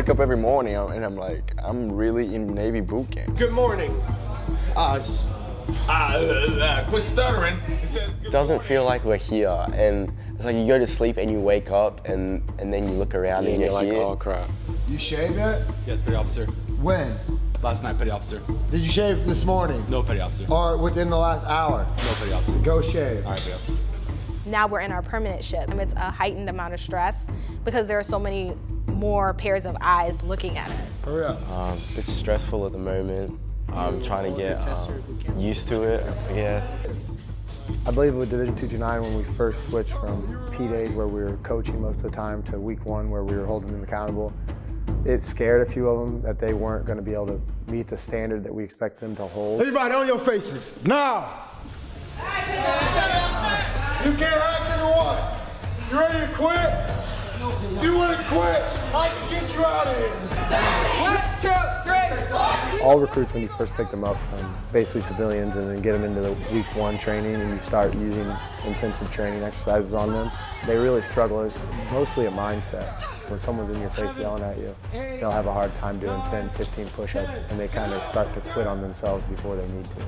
wake up every morning and I'm like, I'm really in Navy boot camp. Good morning. Quit stuttering. It doesn't feel like we're here, and it's like you go to sleep and you wake up and then you look around and you're like, here. oh crap. You shaved yet? Yes, petty officer. When? Last night, petty officer. Did you shave this morning? No, petty officer. Or within the last hour? No, petty officer. Go shave. All right, petty officer. Now we're in our permanent ship. It's a heightened amount of stress because there are so many more pairs of eyes looking at us. Hurry up. It's stressful at the moment. I'm trying to get used to it, I guess. I believe with Division 229, when we first switched from P days where we were coaching most of the time to week 1 where we were holding them accountable, it scared a few of them that they weren't going to be able to meet the standard that we expect them to hold. Everybody on your faces, now! You can't hack into what? You ready to quit? You want to quit? I can get you out of here. 1, 2, 3. All recruits, when you first pick them up from basically civilians and then get them into the week 1 training and you start using intensive training exercises on them, they really struggle. It's mostly a mindset. When someone's in your face yelling at you, they'll have a hard time doing 10, 15 push-ups and they kind of start to quit on themselves before they need to.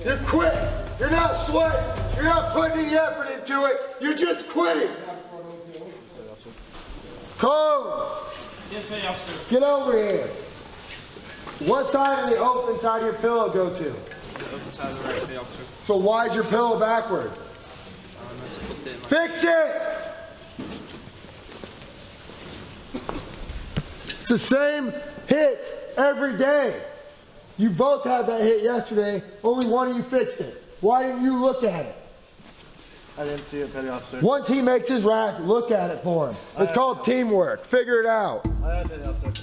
You're quitting. You're not sweating. You're not putting any effort into it. You're just quitting. Codes. Yes, petty officer. Get over here. What side of the open side of your pillow go to? The open side of the right, petty officer. So why is your pillow backwards? Fix it! It's the same hits every day. You both had that hit yesterday, only one of you fixed it. Why didn't you look at it? I didn't see it, petty officer. Once he makes his rack, look at it for him. It's called teamwork. Figure it out. Petty officer.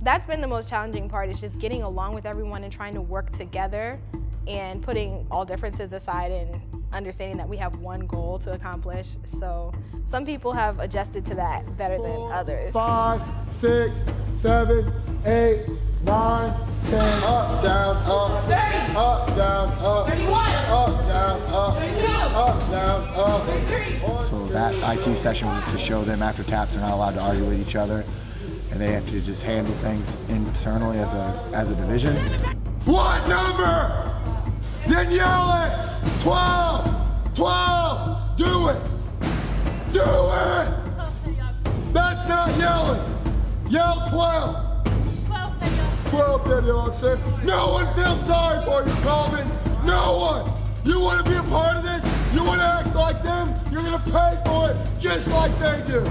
That's been the most challenging part, is just getting along with everyone and trying to work together and putting all differences aside and understanding that we have one goal to accomplish. So some people have adjusted to that better than others. 5, 6, 7, 8, 9, 10. Up, down, up. 30. Up, down, up. 31. Up, down, up. 32. Up, down, up. 33. So that IT session was to show them after taps they're not allowed to argue with each other and they have to just handle things internally as a division. What number? Then yell it. 12. 12. Do it. Do it. That's not yelling. Yell 12. 12, petty officer. No one feels sorry for you, Coleman. No one. You want to be a part of this? You want to act like them? You're going to pay for it just like they do.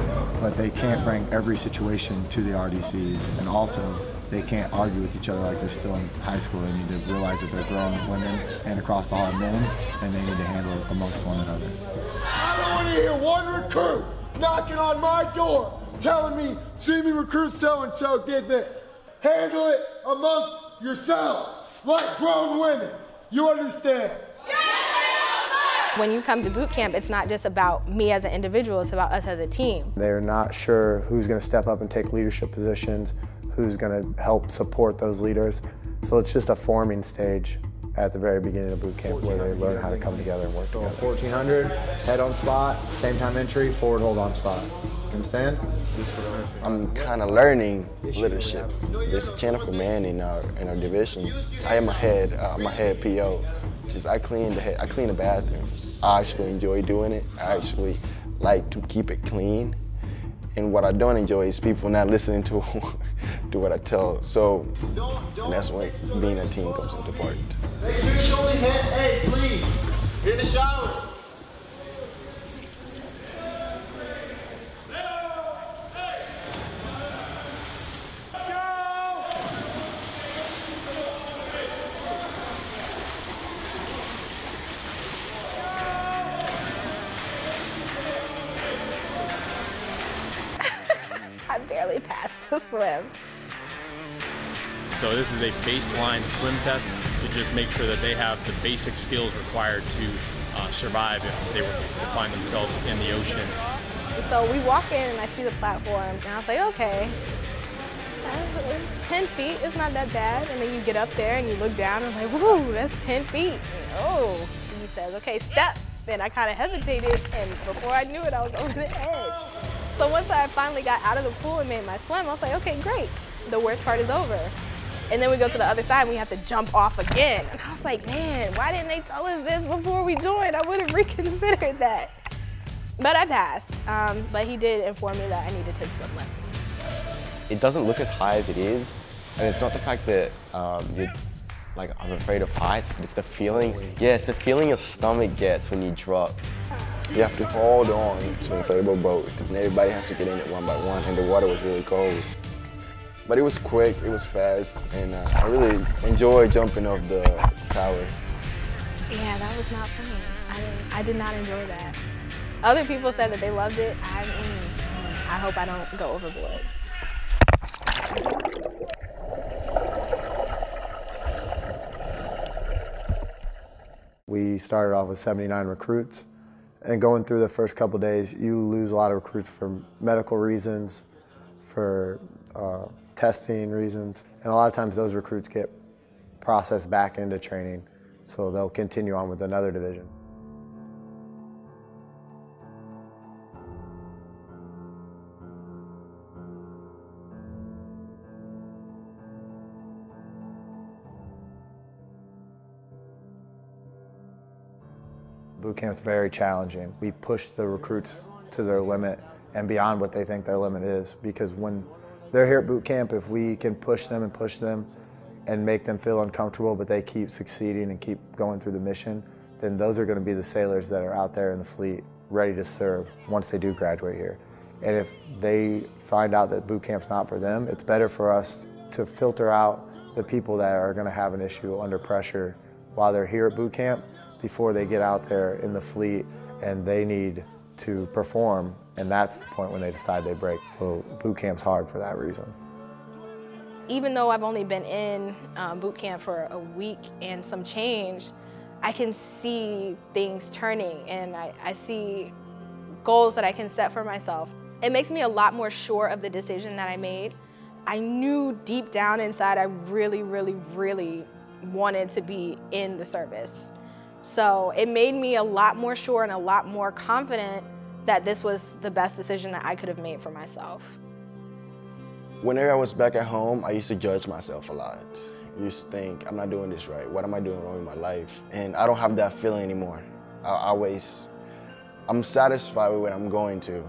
But they can't bring every situation to the RDCs, and also they can't argue with each other like they're still in high school. They need to realize that they're grown women and across the hall men, and they need to handle it amongst one another. I don't want to hear one recruit knocking on my door telling me, see me recruit so-and-so did this. Handle it amongst yourselves, like grown women. You understand? When you come to boot camp, it's not just about me as an individual, it's about us as a team. They're not sure who's going to step up and take leadership positions, who's going to help support those leaders. So it's just a forming stage at the very beginning of boot camp where they learn how to come together and work together. 1400, head on spot, same time entry, forward hold on spot. You understand? I'm kind of learning leadership. There's a chain of command in our division. I am a head PO. I clean the bathrooms. I actually enjoy doing it. I actually like to keep it clean. And what I don't enjoy is people not listening to what I tell. So that's when being a team comes into part. Make sure you only hit 8, please. You're in the shower. I barely passed the swim. So this is a baseline swim test to just make sure that they have the basic skills required to survive if they were to find themselves in the ocean. So we walk in and I see the platform and I was like, okay, 10 feet is not that bad. And then you get up there and you look down and I'm like, whoa, that's 10 feet. And, oh, he says, okay, step. Then I kind of hesitated and before I knew it, I was over the edge. So once I finally got out of the pool and made my swim, I was like, okay, great. The worst part is over. And then we go to the other side and we have to jump off again. And I was like, man, why didn't they tell us this before we joined? I would have reconsidered that. But I passed. But he did inform me that I need to take swim lessons. It doesn't look as high as it is. And it's not the fact that you're like, I'm afraid of heights, but it's the feeling. Yeah, it's the feeling your stomach gets when you drop. You have to hold on to an inflatable boat, and everybody has to get in it one by one, and the water was really cold. But it was quick, it was fast, and I really enjoyed jumping off the tower. Yeah, that was not fun. I did not enjoy that. Other people said that they loved it. I hope I don't go overboard. We started off with 79 recruits, and going through the first couple days, you lose a lot of recruits for medical reasons, for testing reasons, and a lot of times those recruits get processed back into training, so they'll continue on with another division. Boot camp's very challenging. We push the recruits to their limit and beyond what they think their limit is, because when they're here at boot camp, if we can push them and make them feel uncomfortable, but they keep succeeding and keep going through the mission, then those are going to be the sailors that are out there in the fleet ready to serve once they do graduate here. And if they find out that boot camp's not for them, it's better for us to filter out the people that are going to have an issue under pressure while they're here at boot camp, before they get out there in the fleet and they need to perform, and that's the point when they decide they break. So boot camp's hard for that reason. Even though I've only been in boot camp for a week and some change, I can see things turning, and I see goals that I can set for myself. It makes me a lot more sure of the decision that I made. I knew deep down inside I really, really, really wanted to be in the service. So it made me a lot more sure and a lot more confident that this was the best decision that I could have made for myself. Whenever I was back at home, I used to judge myself a lot. I used to think, I'm not doing this right. What am I doing wrong in my life? And I don't have that feeling anymore. I'm satisfied with what I'm going to.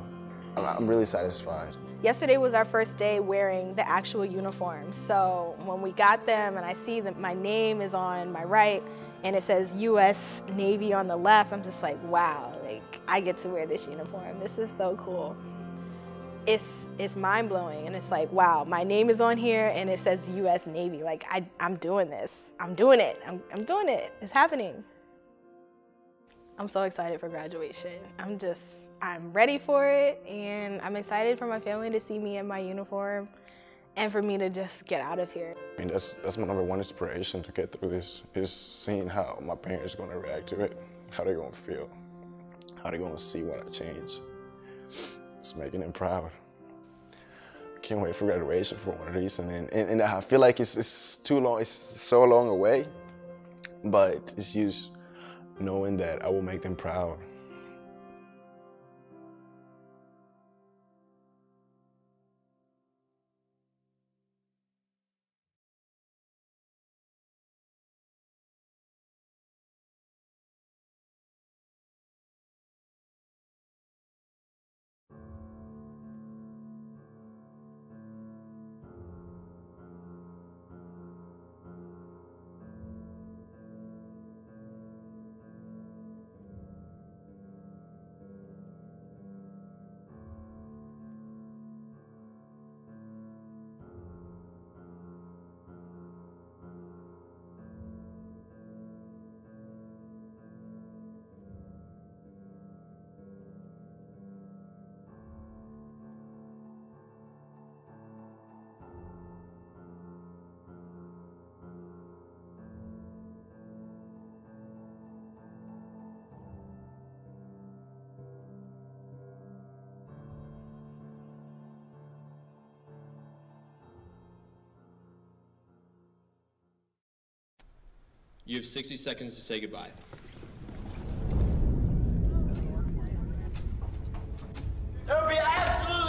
I'm really satisfied. Yesterday was our first day wearing the actual uniforms. So when we got them and I see that my name is on my right, and it says U.S. Navy on the left, I'm just like, wow, like I get to wear this uniform. This is so cool. It's mind-blowing, and it's like, wow, my name is on here and it says U.S. Navy. Like I'm doing this. I'm doing it. I'm doing it. It's happening. I'm so excited for graduation. I'm ready for it, and I'm excited for my family to see me in my uniform and for me to just get out of here. I mean, that's my number one inspiration to get through this, is seeing how my parents are going to react to it, how they're going to feel, how they're going to see what I change. It's making them proud. Can't wait for graduation for one reason, and I feel like it's too long, it's so long away, but it's just knowing that I will make them proud. You have 60 seconds to say goodbye. It would be absolutely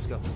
Let's go.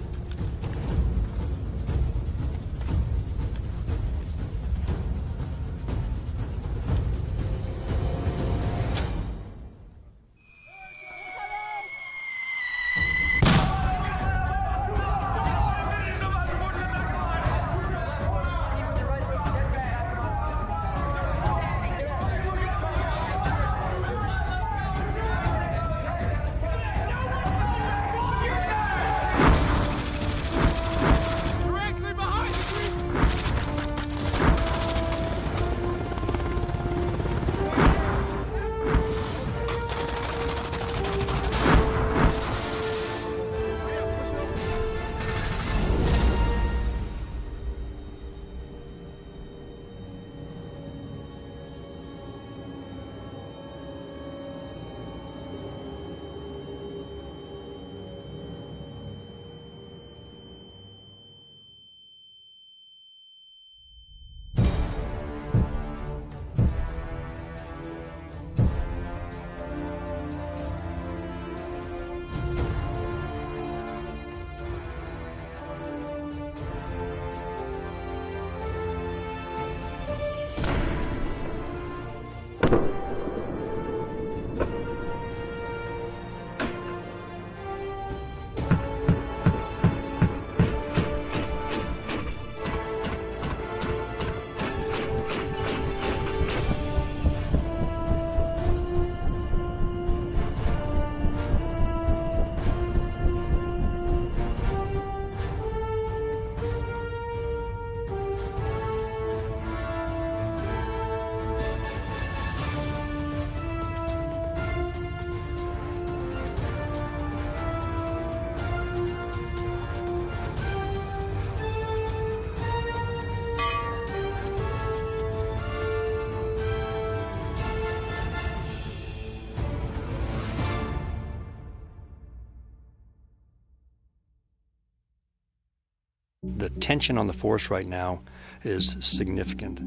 The tension on the force right now is significant.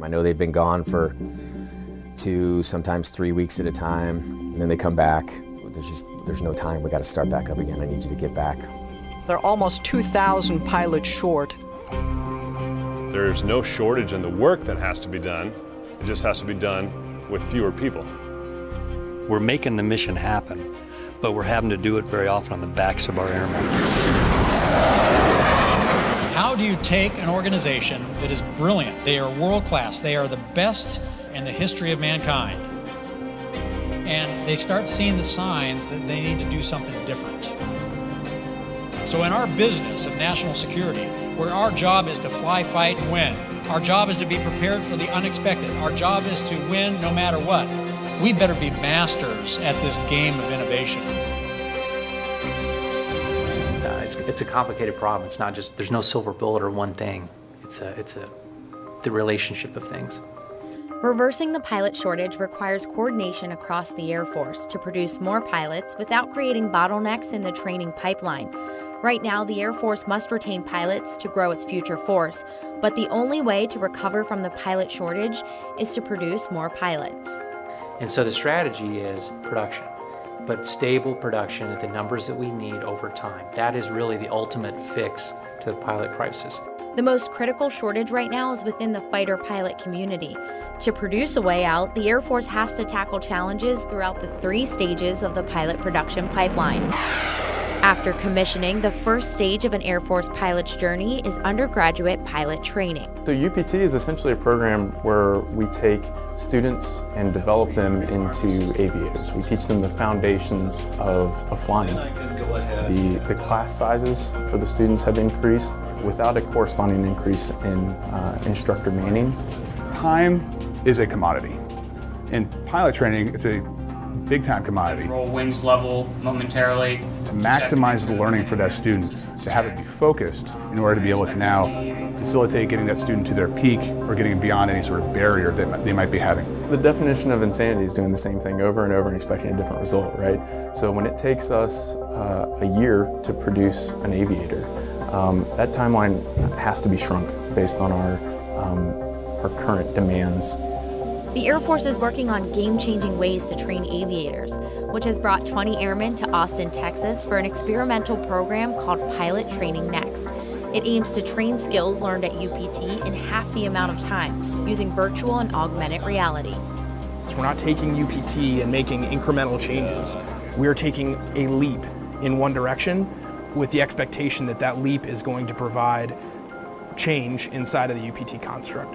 I know they've been gone for 2, sometimes 3 weeks at a time, and then they come back. There's no time. We got to start back up again. I need you to get back. They're almost 2,000 pilots short. There's no shortage in the work that has to be done. It just has to be done with fewer people. We're making the mission happen, but we're having to do it very often on the backs of our airmen. How do you take an organization that is brilliant? They are world-class. They are the best in the history of mankind. And they start seeing the signs that they need to do something different. So in our business of national security, where our job is to fly, fight, and win, our job is to be prepared for the unexpected, our job is to win no matter what, we better be masters at this game of innovation. It's a complicated problem. It's not just, there's no silver bullet or one thing. It's the relationship of things. Reversing the pilot shortage requires coordination across the Air Force to produce more pilots without creating bottlenecks in the training pipeline. Right now, the Air Force must retain pilots to grow its future force, but the only way to recover from the pilot shortage is to produce more pilots. And so the strategy is production, but stable production at the numbers that we need over time. That is really the ultimate fix to the pilot crisis. The most critical shortage right now is within the fighter pilot community. To produce a way out, the Air Force has to tackle challenges throughout the 3 stages of the pilot production pipeline. After commissioning, the first stage of an Air Force pilot's journey is undergraduate pilot training. So UPT is essentially a program where we take students and develop them into aviators. We teach them the foundations of flying. The class sizes for the students have increased without a corresponding increase in instructor manning. Time is a commodity. In pilot training, it's a big-time commodity. Roll wings level momentarily. To maximize the learning for that student, to have it be focused in order to be able to now facilitate getting that student to their peak or getting beyond any sort of barrier that they might be having. The definition of insanity is doing the same thing over and over and expecting a different result, right? So when it takes us a year to produce an aviator, that timeline has to be shrunk based on our current demands The Air Force is working on game-changing ways to train aviators, which has brought 20 airmen to Austin, Texas for an experimental program called Pilot Training Next. It aims to train skills learned at UPT in half the amount of time, using virtual and augmented reality. So we're not taking UPT and making incremental changes. We're taking a leap in one direction with the expectation that that leap is going to provide change inside of the UPT construct.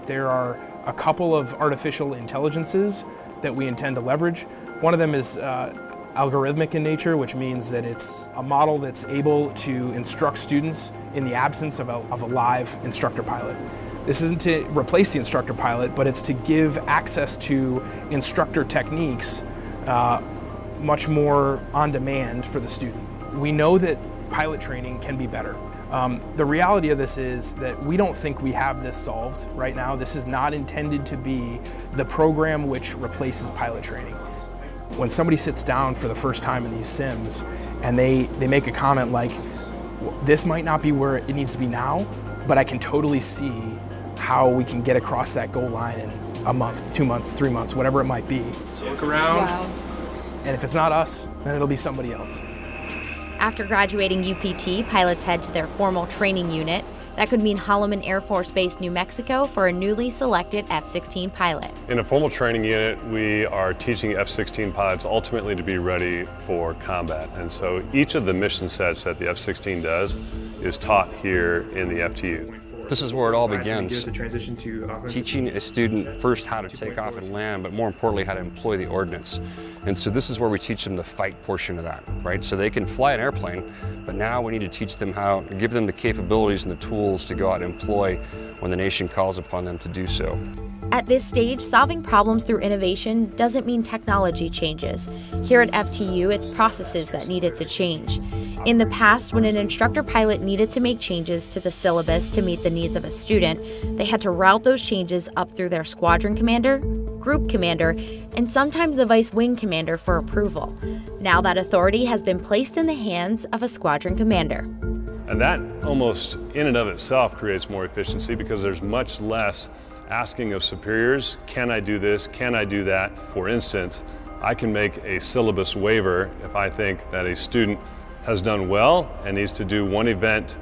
There are a couple of artificial intelligences that we intend to leverage. One of them is algorithmic in nature, which means that it's a model that's able to instruct students in the absence of a live instructor pilot. This isn't to replace the instructor pilot, but it's to give access to instructor techniques much more on demand for the student. We know that pilot training can be better. The reality of this is that we don't think we have this solved right now. This is not intended to be the program which replaces pilot training. When somebody sits down for the first time in these sims and they make a comment like, this might not be where it needs to be now, but I can totally see how we can get across that goal line in a month, 2 months, 3 months, whatever it might be. So look around, and if it's not us, then it'll be somebody else. After graduating UPT, pilots head to their formal training unit. That could mean Holloman Air Force Base, New Mexico, for a newly selected F-16 pilot. In a formal training unit, we are teaching F-16 pilots ultimately to be ready for combat. And so each of the mission sets that the F-16 does is taught here in the FTU. This is where it all begins. The transition to Teaching a student first how to take off and land, but more importantly, how to employ the ordnance. And so this is where we teach them the fight portion of that, right? So they can fly an airplane, but now we need to teach them how, give them the capabilities and the tools to go out and employ when the nation calls upon them to do so. At this stage, solving problems through innovation doesn't mean technology changes. Here at FTU, it's processes that needed to change. In the past, when an instructor pilot needed to make changes to the syllabus to meet the needs of a student, they had to route those changes up through their squadron commander, group commander, and sometimes the vice wing commander for approval. Now that authority has been placed in the hands of a squadron commander. And that almost in and of itself creates more efficiency because there's much less asking of superiors, can I do this, can I do that? For instance, I can make a syllabus waiver if I think that a student has done well and needs to do one event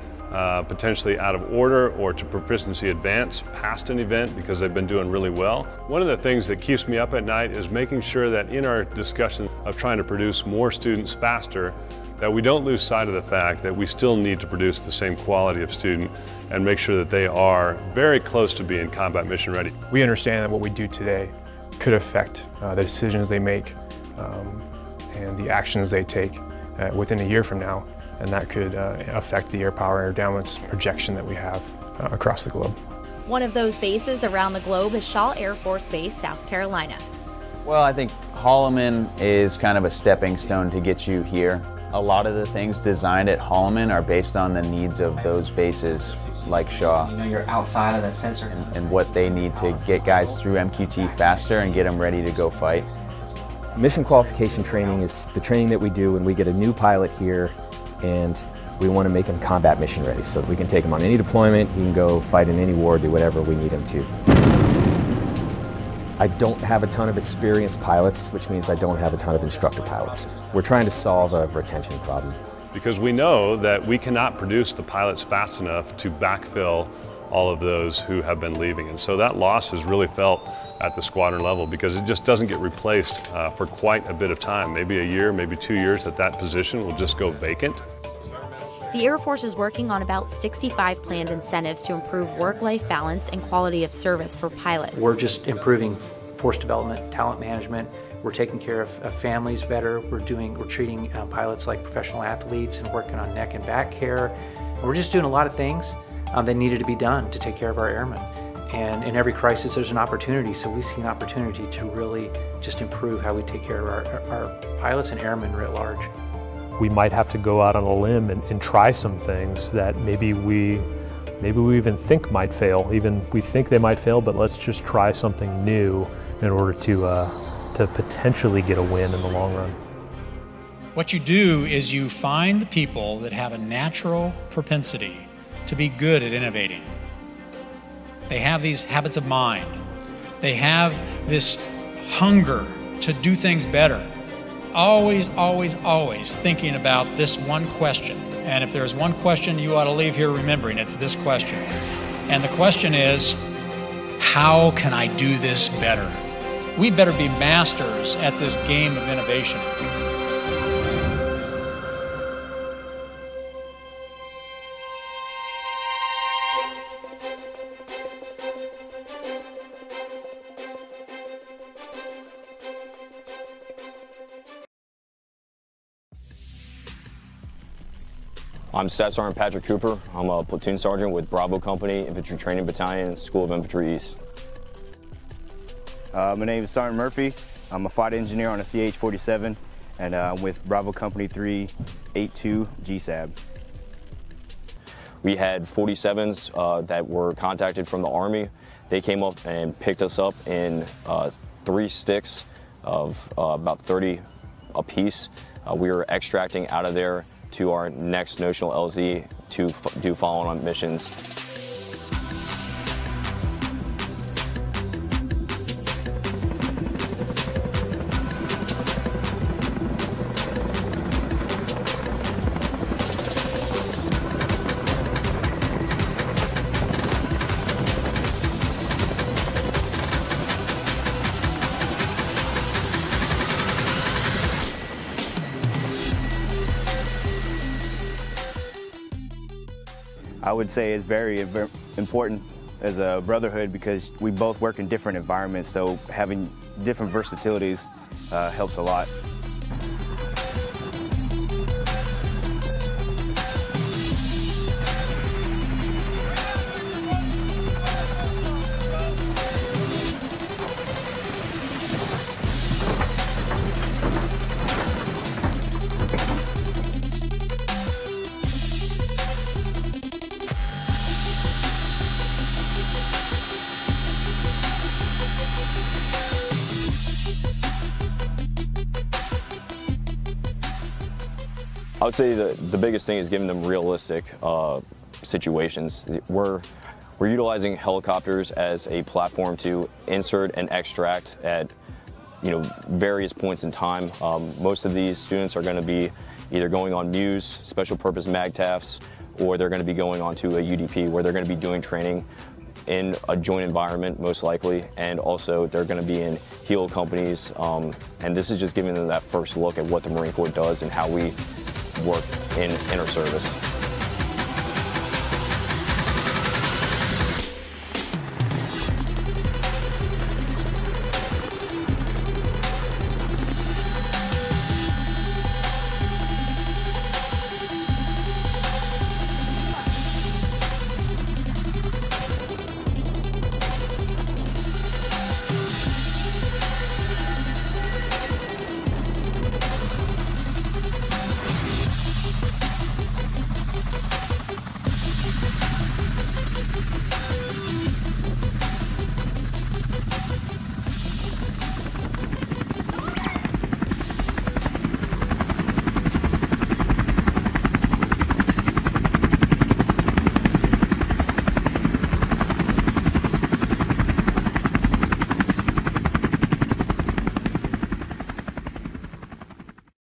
potentially out of order or to proficiency advance past an event because they've been doing really well. One of the things that keeps me up at night is making sure that in our discussion of trying to produce more students faster, that we don't lose sight of the fact that we still need to produce the same quality of student and make sure that they are very close to being combat mission ready. We understand that what we do today could affect the decisions they make and the actions they take within a year from now, and that could affect the air power air downwinds projection that we have across the globe. One of those bases around the globe is Shaw Air Force Base, South Carolina. Well, I think Holloman is kind of a stepping stone to get you here. A lot of the things designed at Holloman are based on the needs of those bases like Shaw. You know, you're outside of that sensor. And what they need to get guys through MQT faster and get them ready to go fight. Mission qualification training is the training that we do when we get a new pilot here and we want to make him combat mission ready so that we can take him on any deployment, he can go fight in any war, do whatever we need him to. I don't have a ton of experienced pilots, which means I don't have a ton of instructor pilots. We're trying to solve a retention problem. Because we know that we cannot produce the pilots fast enough to backfill all of those who have been leaving. And so that loss is really felt at the squadron level because it just doesn't get replaced for quite a bit of time. Maybe a year, maybe 2 years that position will just go vacant. The Air Force is working on about 65 planned incentives to improve work-life balance and quality of service for pilots. We're just improving force development, talent management. We're taking care of families better. We're treating pilots like professional athletes and working on neck and back care. And we're just doing a lot of things that needed to be done to take care of our airmen. And in every crisis, there's an opportunity. So we see an opportunity to really just improve how we take care of our pilots and airmen writ large. We might have to go out on a limb and try some things that maybe we even think might fail. Even we think they might fail, but let's just try something new in order to potentially get a win in the long run. What you do is you find the people that have a natural propensity to be good at innovating. They have these habits of mind. They have this hunger to do things better. Always, always, always thinking about this one question. And if there's one question you ought to leave here remembering, it's this question. And the question is, how can I do this better? We better be masters at this game of innovation. I'm Staff Sergeant Patrick Cooper. I'm a platoon sergeant with Bravo Company, Infantry Training Battalion, School of Infantry East. My name is Sergeant Murphy. I'm a fight engineer on a CH-47, and I'm with Bravo Company 382 GSAB. We had 47s that were contacted from the Army. They came up and picked us up in 3 sticks of about 30 apiece. We were extracting out of there to our next notional LZ to do follow-on missions. I would say it's very important as a brotherhood because we both work in different environments, so having different versatilities helps a lot. I would say the biggest thing is giving them realistic situations. We're utilizing helicopters as a platform to insert and extract at various points in time. Most of these students are going to be either going on MUs, special purpose MAGTAFs, or they're going to be going on to a UDP where they're going to be doing training in a joint environment most likely, and also they're going to be in HEAL companies, and this is just giving them that first look at what the Marine Corps does and how we work in inter-service.